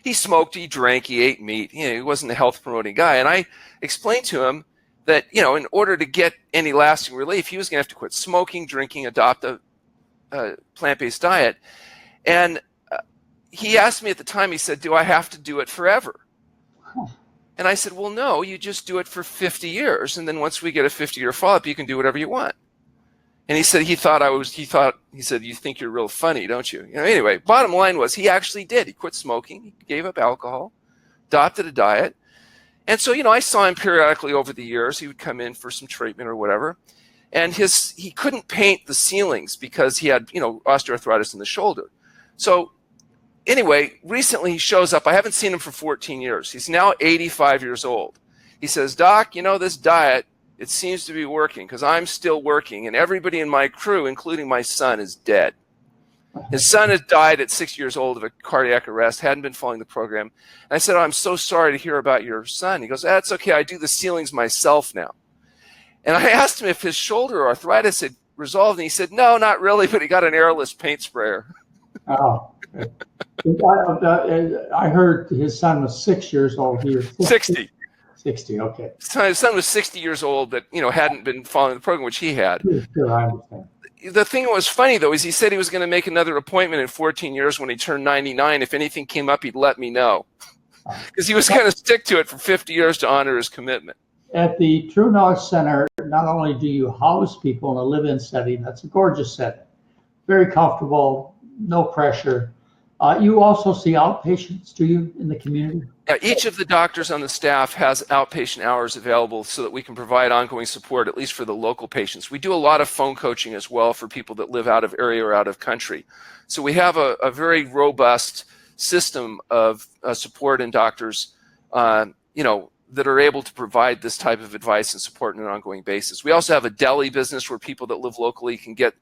he smoked, he drank, he ate meat. He wasn't a health-promoting guy. And I explained to him that, in order to get any lasting relief, he was going to have to quit smoking, drinking, adopt a plant-based diet. And he asked me at the time, he said, do I have to do it forever? And I said, well, no, you just do it for 50 years. And then once we get a 50-year follow-up, you can do whatever you want. And he said, he said, you think you're real funny, don't you? Anyway, bottom line was he actually did. He quit smoking. He gave up alcohol, adopted a diet. And so, I saw him periodically over the years. He would come in for some treatment or whatever. And he couldn't paint the ceilings because he had, osteoarthritis in the shoulder. So anyway, recently he shows up. I haven't seen him for 14 years. He's now 85 years old. He says, Doc, this diet, it seems to be working because I'm still working. And everybody in my crew, including my son, is dead. His son had died at 6 years old of a cardiac arrest, hadn't been following the program. And I said, I'm so sorry to hear about your son. He goes, that's okay. I do the ceilings myself now. And I asked him if his shoulder arthritis had resolved. And he said, no, not really, but he got an airless paint sprayer.
Oh, I heard his son was 6 years old. He was
60.
60, okay.
His son was 60 years old that, hadn't been following the program, which he had.
Sure, I understand.
The thing that was funny, though, is he said he was going to make another appointment in 14 years when he turned 99. If anything came up, he'd let me know. Because he was going to stick to it for 50 years to honor his commitment.
At the True North Center, not only do you house people in a live-in setting, that's a gorgeous setting, very comfortable, no pressure. You also see outpatients, do you, in the community?
Each of the doctors on the staff has outpatient hours available so that we can provide ongoing support, at least for the local patients. We do a lot of phone coaching as well for people that live out of area or out of country. So we have a very robust system of support and doctors, that are able to provide this type of advice and support on an ongoing basis. We also have a deli business where people that live locally can get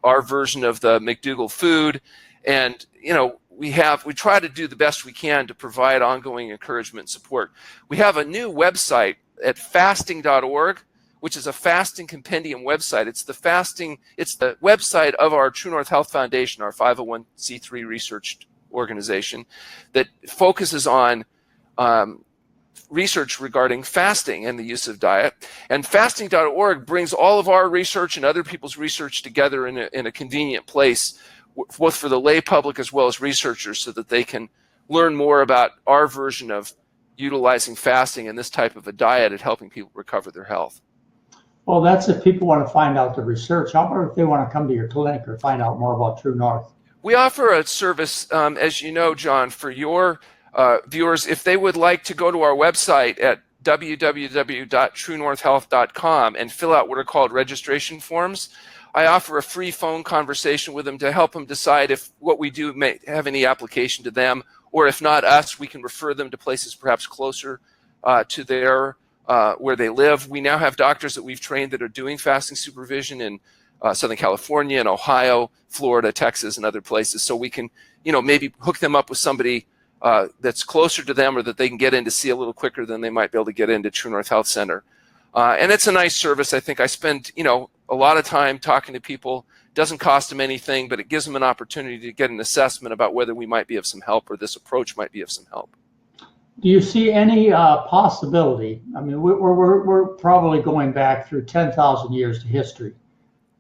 our version of the McDougall food. And, we try to do the best we can to provide ongoing encouragement and support. We have a new website at fasting.org, which is a fasting compendium website. It's the website of our True North Health Foundation, our 501c3 research organization that focuses on research regarding fasting and the use of diet. And fasting.org brings all of our research and other people's research together in a convenient place, both for the lay public as well as researchers, so that they can learn more about our version of utilizing fasting and this type of a diet at helping people recover their health.
Well, that's if people want to find out the research. How about if they want to come to your clinic or find out more about True North?
We offer a service, as you know, John, for your viewers. If they would like to go to our website at www.truenorthhealth.com and fill out what are called registration forms, I offer a free phone conversation with them to help them decide if what we do may have any application to them, or if not us, we can refer them to places perhaps closer to their where they live. We now have doctors that we've trained that are doing fasting supervision in Southern California and Ohio, Florida, Texas, and other places. So we can, maybe hook them up with somebody that's closer to them or that they can get in to see a little quicker than they might be able to get into True North Health Center. And it's a nice service. I think I spend, a lot of time talking to people. It doesn't cost them anything, but it gives them an opportunity to get an assessment about whether we might be of some help or this approach might be of some help.
Do you see any possibility? I mean, we're probably going back through 10,000 years to history.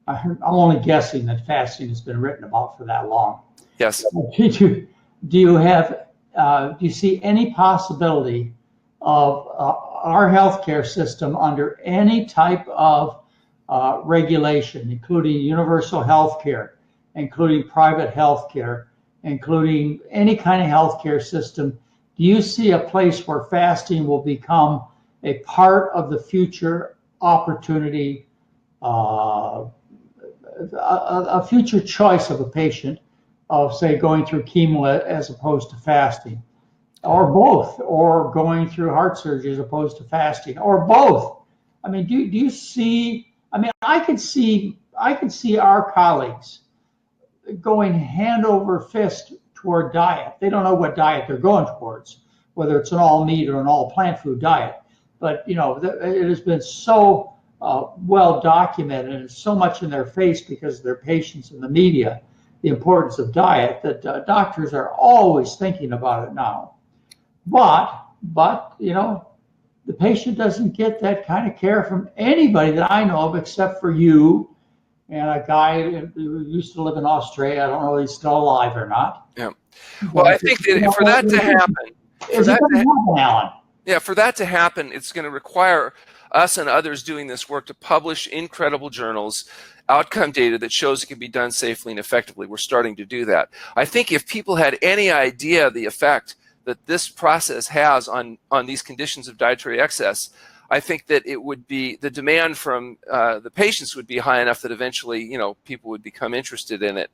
I'm only guessing that fasting has been written about for that long.
Yes.
Do you see any possibility of our healthcare system under any type of regulation, including universal healthcare, including private healthcare, including any kind of healthcare system? Do you see a place where fasting will become a part of the future opportunity, a future choice of a patient of, say, going through chemo as opposed to fasting, or both, or going through heart surgery as opposed to fasting, or both? I mean, do you see? I mean, I could see our colleagues going hand over fist toward diet. They don't know what diet they're going towards, whether it's an all meat or an all plant food diet. But it has been so well documented, and it's so much in their face because of their patients and the media, the importance of diet, that doctors are always thinking about it now. But the patient doesn't get that kind of care from anybody that I know of except for you and a guy who used to live in Australia. I don't know if he's still alive or not.
Yeah. Well, I think that for that to happen, for that to happen, it's going to require us and others doing this work to publish in credible journals outcome data that shows it can be done safely and effectively. We're starting to do that. I think if people had any idea the effect that this process has on these conditions of dietary excess, I think that it would be, the demand from the patients would be high enough that eventually, people would become interested in it.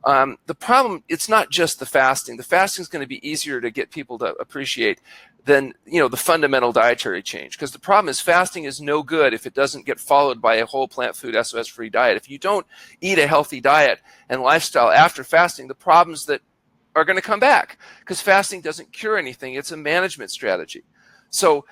The problem, it's not just the fasting. The fasting is going to be easier to get people to appreciate than, the fundamental dietary change. Because the problem is fasting is no good if it doesn't get followed by a whole plant food SOS-free diet. If you don't eat a healthy diet and lifestyle after fasting, the problems that are going to come back, because fasting doesn't cure anything. It's a management strategy. So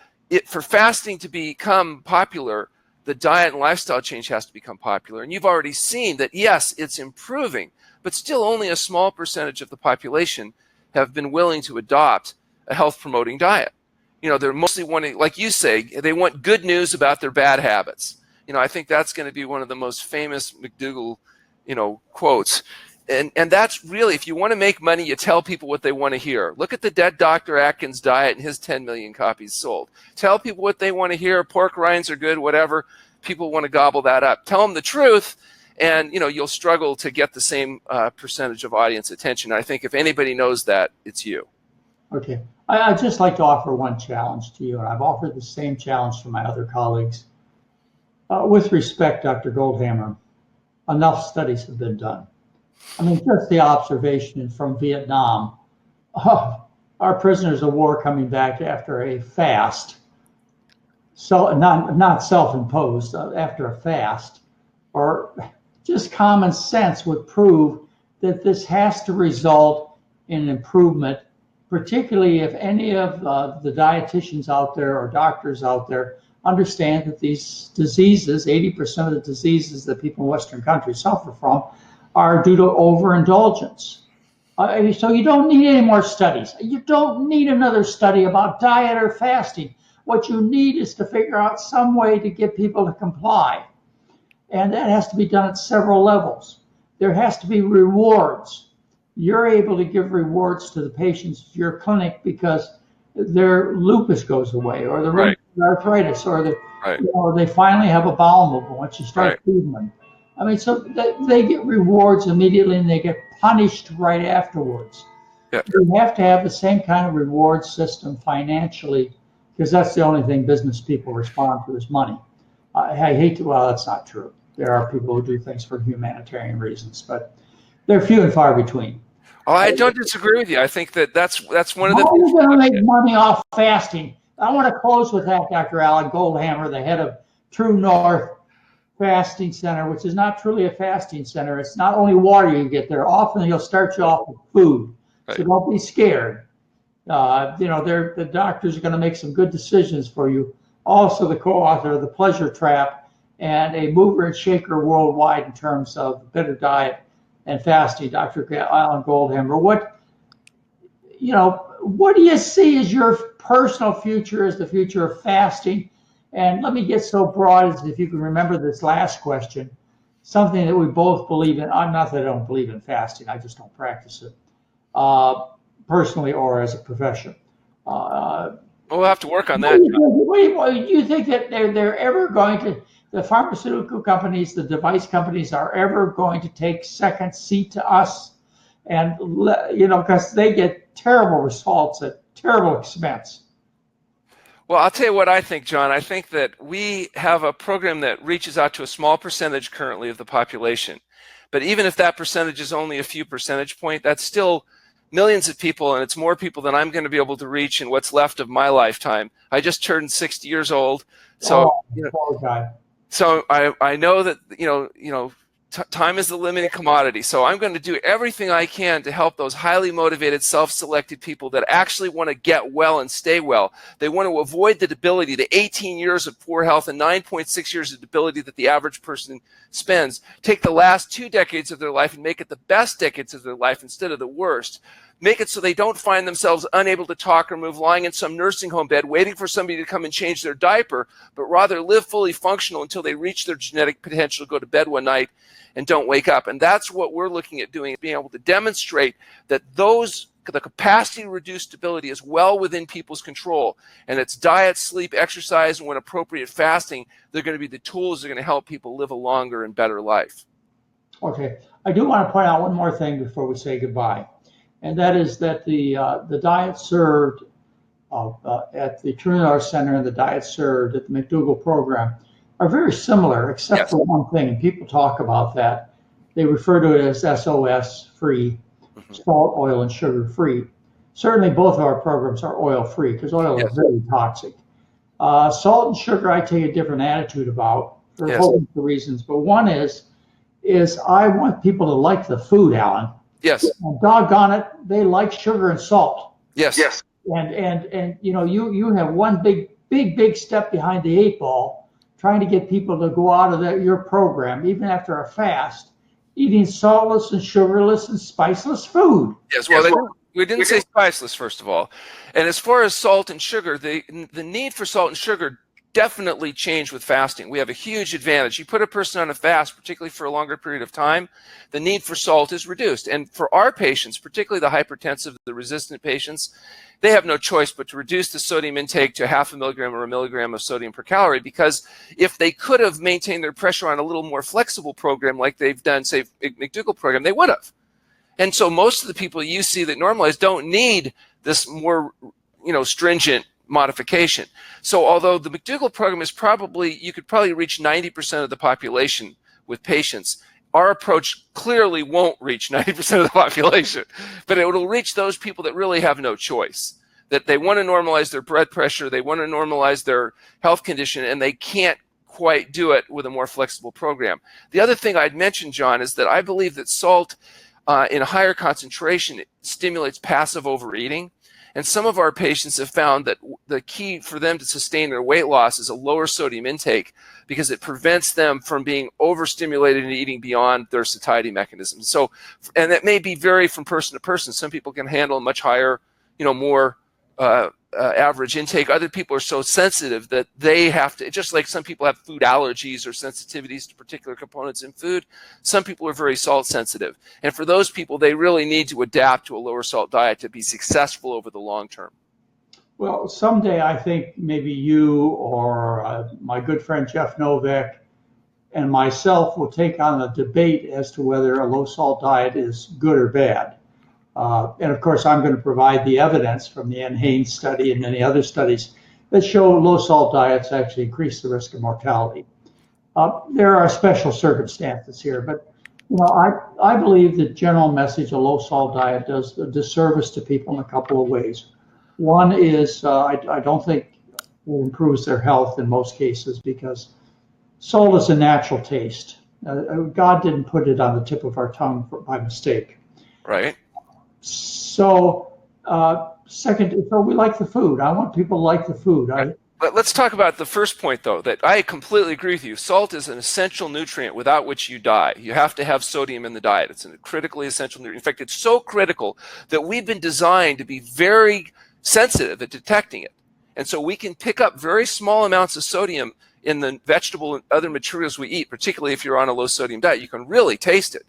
for fasting to become popular, the diet and lifestyle change has to become popular. And you've already seen that, yes, it's improving, but still only a small percentage of the population have been willing to adopt a health-promoting diet. They're mostly wanting, like you say, they want good news about their bad habits. I think that's going to be one of the most famous McDougall, quotes. And that's really, if you want to make money, you tell people what they want to hear. Look at the Dead Dr. Atkins diet and his 10 million copies sold. Tell people what they want to hear. Pork rinds are good, whatever. People want to gobble that up. Tell them the truth, and you'll struggle to get the same percentage of audience attention. I think if anybody knows that, it's you.
Okay. I'd just like to offer one challenge to you, and I've offered the same challenge to my other colleagues. With respect, Dr. Goldhamer, enough studies have been done. I mean, just the observation from Vietnam, our prisoners of war coming back after a fast, so not self-imposed, after a fast, or just common sense would prove that this has to result in an improvement, particularly if any of the dietitians out there or doctors out there understand that these diseases, 80% of the diseases that people in Western countries suffer from, are due to overindulgence. So you don't need any more studies. You don't need another study about diet or fasting. What you need is to figure out some way to get people to comply. And that has to be done at several levels. There has to be rewards. You're able to give rewards to the patients at your clinic because their lupus goes away, or the arthritis, or they finally have a bowel movement once you start feeding them. I mean, so they get rewards immediately and they get punished right afterwards. Yep. You have to have the same kind of reward system financially, because that's the only thing business people respond to is money. I hate to, well, that's not true. There are people who do things for humanitarian reasons, but they're few and far between.
Oh, I don't disagree with you. I think that's one of the.
How are you going to make money off fasting? I want to close with that, Dr. Alan Goldhamer, the head of True North Fasting Center, which is not truly a fasting center. It's not only water you get there. Often you'll start you off with food, so don't be scared. The doctors are going to make some good decisions for you. Also, the co-author of The Pleasure Trap and a mover and shaker worldwide in terms of better diet and fasting, Dr. Alan Goldhamer. What do you see as your personal future, as the future of fasting? And let me get so broad as if you can remember this last question, something that we both believe in. I'm not that I don't believe in fasting, I just don't practice it personally or as a profession.
We'll have to work on that.
Do you think that they're ever going to, the pharmaceutical companies, the device companies are ever going to take second seat to us? And, because they get terrible results at terrible expense.
Well, I'll tell you what I think, John. I think that we have a program that reaches out to a small percentage currently of the population. But even if that percentage is only a few percentage points, that's still millions of people, and it's more people than I'm going to be able to reach in what's left of my lifetime. I just turned 60 years old. So,
poor guy.
So I know that, time is the limited commodity. So I'm going to do everything I can to help those highly motivated, self-selected people that actually want to get well and stay well. They want to avoid the debility, the 18 years of poor health and 9.6 years of debility that the average person spends. Take the last 2 decades of their life and make it the best decades of their life instead of the worst. Make it so they don't find themselves unable to talk or move, lying in some nursing home bed, waiting for somebody to come and change their diaper, but rather live fully functional until they reach their genetic potential to go to bed one night and don't wake up. And that's what we're looking at doing, being able to demonstrate that the capacity to reduce debility is well within people's control. And it's diet, sleep, exercise, and when appropriate, fasting. They're going to be the tools that are going to help people live a longer and better life.
Okay. I do want to point out one more thing before we say goodbye. And that is that the diet served at the Intermittent Center and the diet served at the Mcdougal Program are very similar, except for one thing, and people talk about that. They refer to it as SOS free, salt, oil, and sugar free. Certainly both of our programs are oil free because oil is very toxic. Salt and sugar I take a different attitude about for a whole bunch of reasons, but one is I want people to like the food, Alan.
Yes.
And doggone it, they like sugar and salt.
Yes. Yes.
And you have one big step behind the 8 ball, trying to get people to go out of your program, even after a fast, eating saltless and sugarless and spiceless food.
Yes. Well, we didn't say spiceless, first of all. And as far as salt and sugar, the need for salt and sugar definitely changed with fasting. We have a huge advantage. You put a person on a fast, particularly for a longer period of time, the need for salt is reduced. And for our patients, particularly the hypertensive, the resistant patients, they have no choice but to reduce the sodium intake to 0.5 milligram or 1 milligram of sodium per calorie, because if they could have maintained their pressure on a little more flexible program like they've done, say, McDougall Program, they would have. And so most of the people you see that normalize don't need this more, stringent modification. So although the McDougall Program is you could probably reach 90% of the population with patients, our approach clearly won't reach 90% of the population, but it will reach those people that really have no choice, that they want to normalize their blood pressure, they want to normalize their health condition, and they can't quite do it with a more flexible program. The other thing I'd mention, John, is that I believe that salt in a higher concentration stimulates passive overeating. And some of our patients have found that the key for them to sustain their weight loss is a lower sodium intake, because it prevents them from being overstimulated and eating beyond their satiety mechanisms. So, and that may be vary from person to person. Some people can handle a much higher, more average intake. Other people are so sensitive that they have to, just like some people have food allergies or sensitivities to particular components in food, some people are very salt sensitive. And for those people, they really need to adapt to a lower salt diet to be successful over the long term.
Well, someday I think maybe you or my good friend Jeff Novak and myself will take on a debate as to whether a low salt diet is good or bad. And of course, I'm going to provide the evidence from the N. Haynes study and many other studies that show low salt diets actually increase the risk of mortality. There are special circumstances here, but I believe the general message a low salt diet does a disservice to people in a couple of ways. One is I don't think it improves their health in most cases, because salt is a natural taste. God didn't put it on the tip of our tongue by mistake.
Right.
So second, so we like the food. I want people to like the food.
But let's talk about the first point, though, that I completely agree with you. Salt is an essential nutrient without which you die. You have to have sodium in the diet. It's a critically essential nutrient. In fact, it's so critical that we've been designed to be very sensitive at detecting it. And so we can pick up very small amounts of sodium in the vegetable and other materials we eat, particularly if you're on a low sodium diet. You can really taste it.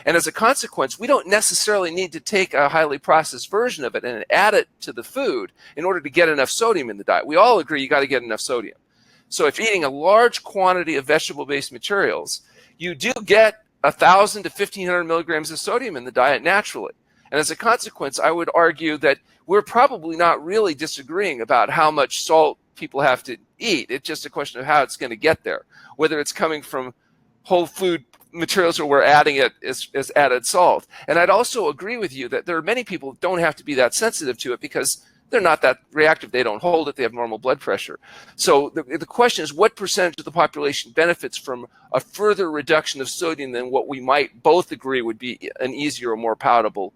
And as a consequence, we don't necessarily need to take a highly processed version of it and add it to the food in order to get enough sodium in the diet. We all agree you got to get enough sodium. So if eating a large quantity of vegetable-based materials, you do get 1,000 to 1,500 milligrams of sodium in the diet naturally. And as a consequence, I would argue that we're probably not really disagreeing about how much salt people have to eat. It's just a question of how it's going to get there, whether it's coming from whole food materials or we're adding it as added salt. And I'd also agree with you that there are many people who don't have to be that sensitive to it because they're not that reactive. They don't hold it. They have normal blood pressure. So the question is, what percentage of the population benefits from a further reduction of sodium than what we might both agree would be an easier or more palatable,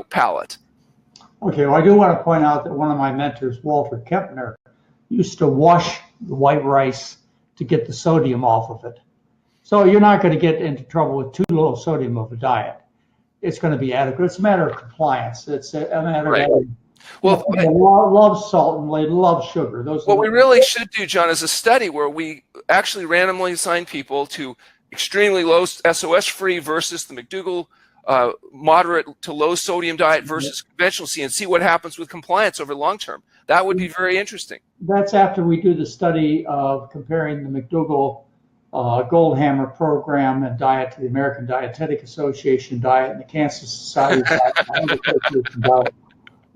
palate?
Okay, well, I do want to point out that one of my mentors, Walter Kempner, used to wash the white rice to get the sodium off of it. So you're not going to get into trouble with too low sodium of a diet. It's going to be adequate. It's a matter of compliance. It's a matter
right.
of
well,
they love salt and they love sugar.
What we really should do, John, is a study where we actually randomly assign people to extremely low SOS-free versus the McDougall moderate to low sodium diet versus conventional C, and see what happens with compliance over the long term. That would be very interesting.
That's after we do the study of comparing the McDougall Goldhamer program and diet to the American Dietetic Association diet and the Cancer Society diet.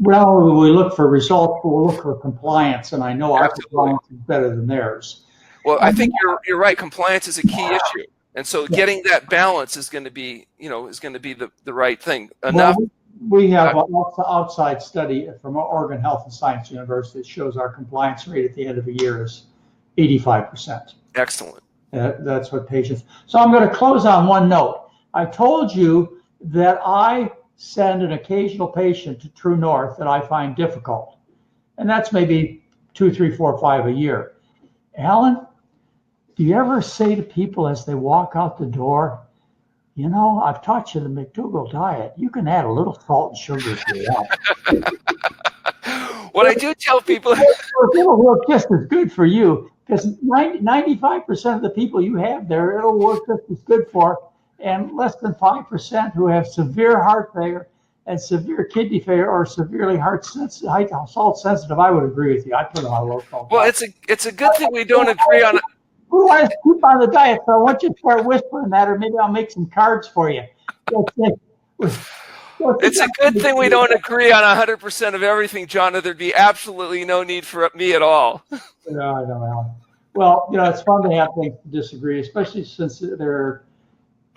Well, we look for results, we'll look for compliance, and I know our compliance is better than theirs.
Well, I think you're right. Compliance is a key issue, and so getting that balance is going to be, the right thing. Enough.
Well, we have an outside study from Oregon Health and Science University that shows our compliance rate at the end of a year is 85%.
Excellent.
That's what patients. So I'm going to close on one note. I told you that I send an occasional patient to True North that I find difficult, and that's maybe 2, 3, 4, 5 a year. Alan, do you ever say to people as they walk out the door, I've taught you the McDougall diet. You can add a little salt and sugar to that.
What I do tell people,
it'll work just as good for you, because 95% of the people you have there, it'll work just as good for, and less than 5% who have severe heart failure and severe kidney failure or severely salt sensitive. I would agree with you. I put on a low salt.
Well, it's a good thing we don't agree on.
Who wants to keep on the diet? So I want you to start whispering that, or maybe I'll make some cards for you.
It's a good thing we don't agree on 100% of everything, John, or there'd be absolutely no need for me at all.
No, I know, Alan. Well, it's fun to have things to disagree, especially since they're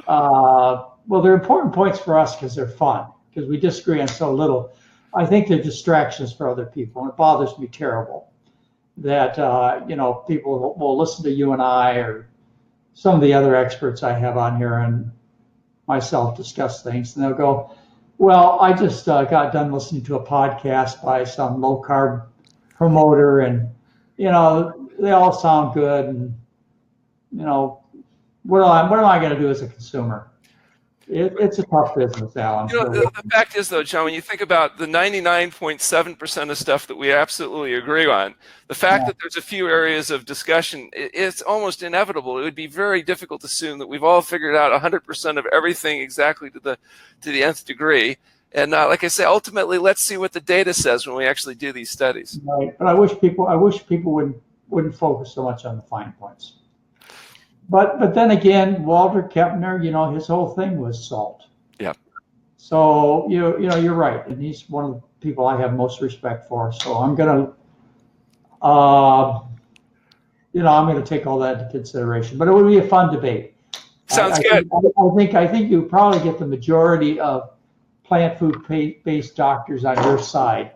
important points for us because they're fun, because we disagree on so little. I think they're distractions for other people, and it bothers me terrible that, people will listen to you and I or some of the other experts I have on here and myself discuss things, and they'll go, well, I just got done listening to a podcast by some low carb promoter, and they all sound good, and what am I going to do as a consumer? It's a tough business, Alan.
The fact is, though, John, when you think about the 99.7% of stuff that we absolutely agree on, the fact that there's a few areas of discussion, it's almost inevitable. It would be very difficult to assume that we've all figured out 100% of everything exactly to the nth degree. And like I say, ultimately, let's see what the data says when we actually do these studies.
Right, but I wish people wouldn't focus so much on the fine points. But then again, Walter Kempner, his whole thing was salt.
Yeah.
So you're right, and he's one of the people I have most respect for. So I'm gonna, I'm gonna take all that into consideration. But it would be a fun debate.
Sounds good.
I think you probably get the majority of plant food based doctors on your side.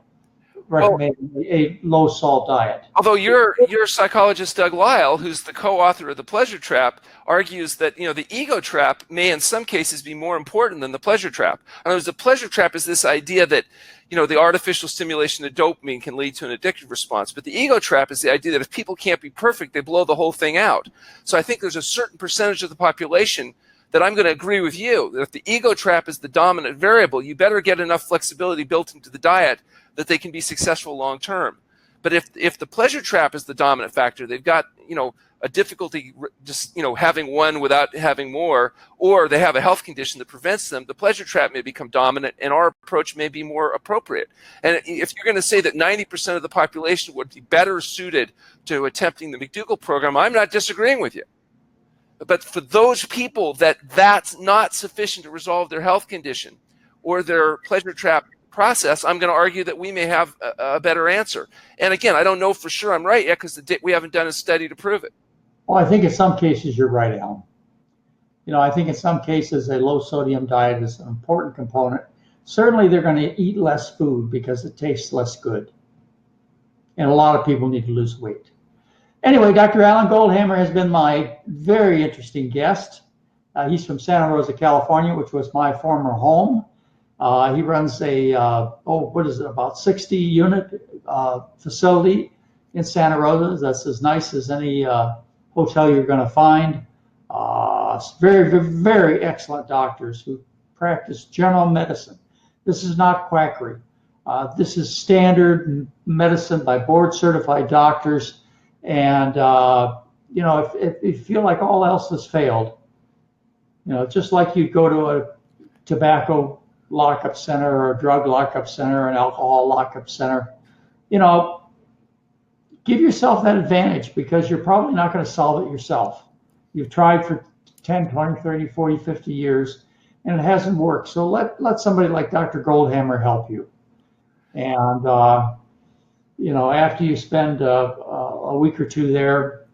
recommending a low salt diet.
Although your psychologist Doug Lisle, who's the co-author of The Pleasure Trap, argues that the ego trap may in some cases be more important than the pleasure trap. In other words, the pleasure trap is this idea that the artificial stimulation of dopamine can lead to an addictive response, but the ego trap is the idea that if people can't be perfect, they blow the whole thing out. So I think there's a certain percentage of the population that I'm going to agree with you that if the ego trap is the dominant variable, you better get enough flexibility built into the diet that they can be successful long term. But if the pleasure trap is the dominant factor, they've got a difficulty just having one without having more, or they have a health condition that prevents them, the pleasure trap may become dominant and our approach may be more appropriate. And if you're going to say that 90% of the population would be better suited to attempting the McDougall program, I'm not disagreeing with you. But for those people that's not sufficient to resolve their health condition or their pleasure trap process, I'm going to argue that we may have a better answer. And again, I don't know for sure I'm right yet because we haven't done a study to prove it.
Well, I think in some cases you're right, Alan. I think in some cases a low sodium diet is an important component. Certainly they're going to eat less food because it tastes less good. And a lot of people need to lose weight. Anyway, Dr. Alan Goldhamer has been my very interesting guest. He's from Santa Rosa, California, which was my former home. He runs about 60 unit facility in Santa Rosa. That's as nice as any hotel you're going to find. Very, very excellent doctors who practice general medicine. This is not quackery. This is standard medicine by board certified doctors. And, if you feel like all else has failed, just like you'd go to a tobacco lockup center or a drug lockup center, an alcohol lockup center, give yourself that advantage because you're probably not going to solve it yourself. You've tried for 10, 20, 30, 40, 50 years and it hasn't worked. So let somebody like Dr. Goldhamer help you. And, after you spend a week or two there,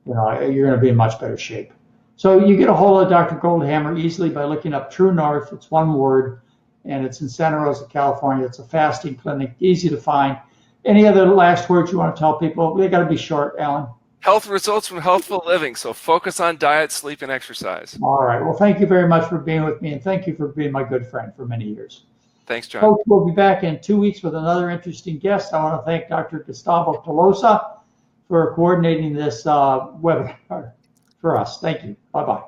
you're going to be in much better shape. So you get a hold of Dr. Goldhamer easily by looking up True North. It's one word, and it's in Santa Rosa, California. It's a fasting clinic, easy to find. Any other last words you want to tell people? They got to be short, Alan.
Health results from healthful living. So focus on diet, sleep, and exercise.
All right. Well, thank you very much for being with me, and thank you for being my good friend for many years.
Thanks, John.
Folks, we'll be back in 2 weeks with another interesting guest. I want to thank Dr. Gustavo Tolosa for coordinating this webinar for us. Thank you. Bye-bye.